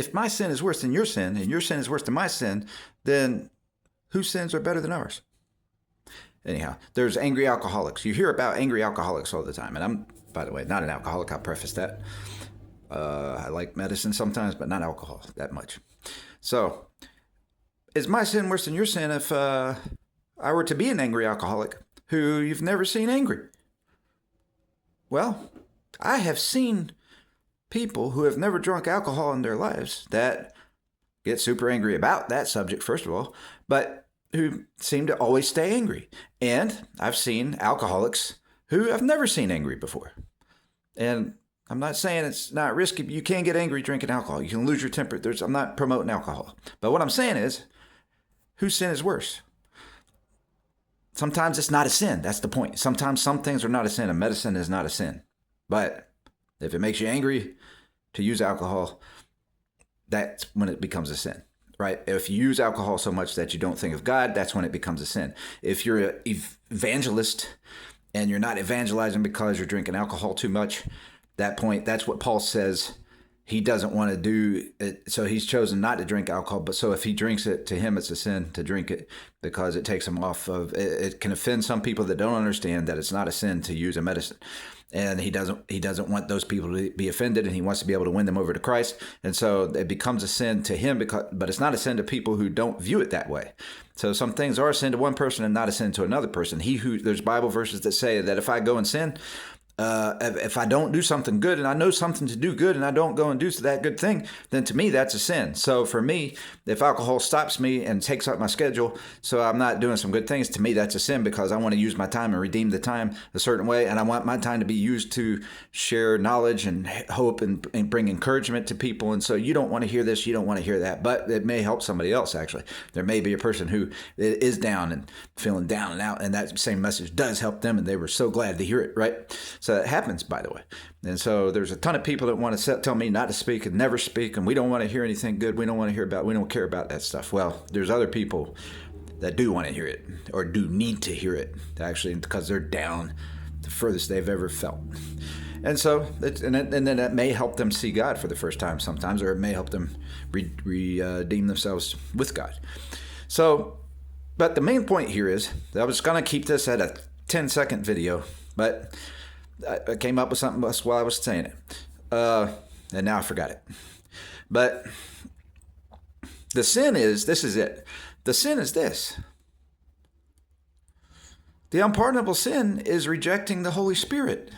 if my sin is worse than your sin and your sin is worse than my sin, then whose sins are better than ours? Anyhow, there's angry alcoholics. You hear about angry alcoholics all the time. And I'm, by the way, not an alcoholic. I'll preface that. I like medicine sometimes, but not alcohol that much. So, is my sin worse than your sin if I were to be an angry alcoholic who you've never seen angry? Well, I have seen people who have never drunk alcohol in their lives that get super angry about that subject, first of all, but who seem to always stay angry. And I've seen alcoholics who I've never seen angry before. And I'm not saying it's not risky. You can get angry drinking alcohol. You can lose your temper. I'm not promoting alcohol. But what I'm saying is, whose sin is worse? Sometimes it's not a sin. That's the point. Sometimes some things are not a sin, and medicine is not a sin. But if it makes you angry to use alcohol, that's when it becomes a sin, right? If you use alcohol so much that you don't think of God, that's when it becomes a sin. If you're an evangelist and you're not evangelizing because you're drinking alcohol too much, that point, that's what Paul says he doesn't want to do. So he's chosen not to drink alcohol. But so if he drinks it, to him, it's a sin to drink it because it takes him off of, it can offend some people that don't understand that it's not a sin to use a medicine. And he doesn't want those people to be offended, and he wants to be able to win them over to Christ. And so it becomes a sin to him, but it's not a sin to people who don't view it that way. So some things are a sin to one person and not a sin to another person. There's Bible verses that say that if I go and sin, if I don't do something good and I know something to do good and I don't go and do that good thing, then to me, that's a sin. So for me, if alcohol stops me and takes up my schedule, so I'm not doing some good things, to me, that's a sin because I want to use my time and redeem the time a certain way. And I want my time to be used to share knowledge and hope and bring encouragement to people. And so you don't want to hear this, you don't want to hear that, but it may help somebody else, actually. There may be a person who is down and feeling down and out, and that same message does help them, and they were so glad to hear it, right? So that happens, by the way. And so there's a ton of people that want to tell me not to speak and never speak, and we don't want to hear anything good. We don't care about that stuff. Well, there's other people that do want to hear it or do need to hear it, actually, because they're down the furthest they've ever felt. And so, and then that may help them see God for the first time sometimes, or it may help them redeem themselves with God. So, but the main point here is, I was going to keep this at a 10-second video, but I came up with something else while I was saying it. And now I forgot it. But the sin is, this is it. The sin is this. The unpardonable sin is rejecting the Holy Spirit.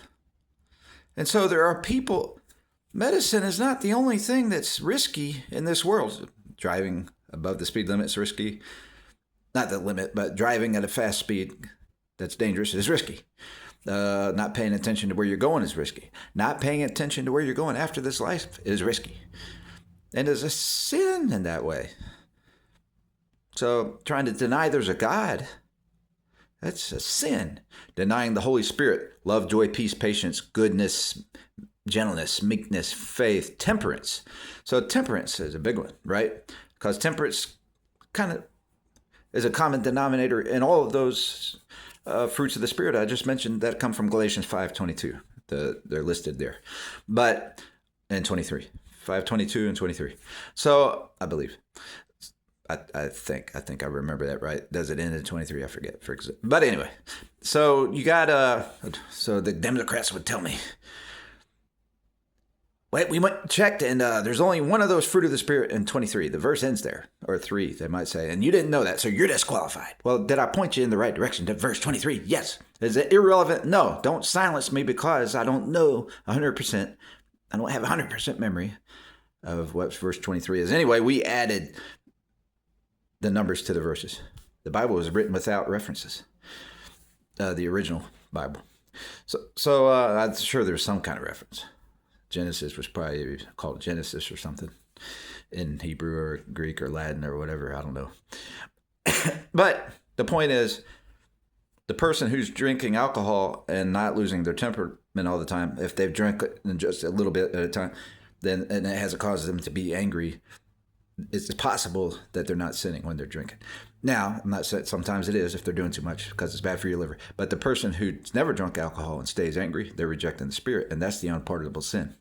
And so there are people, medicine is not the only thing that's risky in this world. Driving above the speed limit is risky. Not the limit, but driving at a fast speed that's dangerous is risky. Not paying attention to where you're going is risky. Not paying attention to where you're going after this life is risky. And there's a sin in that way. So trying to deny there's a God, that's a sin. Denying the Holy Spirit, love, joy, peace, patience, goodness, gentleness, meekness, faith, temperance. So temperance is a big one, right? Because temperance kind of is a common denominator in all of those fruits of the Spirit I just mentioned that come from Galatians 5:22. They're listed there. But, and 23. 5:22 and 23. So, I believe. I think I remember that right. Does it end in 23? I forget. But anyway, so you got, so the Democrats would tell me, wait, we went and checked, and there's only one of those fruit of the Spirit in 23. The verse ends there, or 3, they might say, and you didn't know that, so you're disqualified. Well, did I point you in the right direction to verse 23? Yes. Is it irrelevant? No. Don't silence me because I don't know 100%. I don't have 100% memory of what verse 23 is. Anyway, we added the numbers to the verses. The Bible was written without references, the original Bible. So I'm sure there's some kind of reference. Genesis was probably called Genesis or something in Hebrew or Greek or Latin or whatever. I don't know. But the point is, the person who's drinking alcohol and not losing their temperament all the time, if they've drank it just a little bit at a time, then and it hasn't caused them to be angry, it's possible that they're not sinning when they're drinking. Now, I'm not saying sometimes it is if they're doing too much because it's bad for your liver. But the person who's never drunk alcohol and stays angry, they're rejecting the Spirit, and that's the unpardonable sin.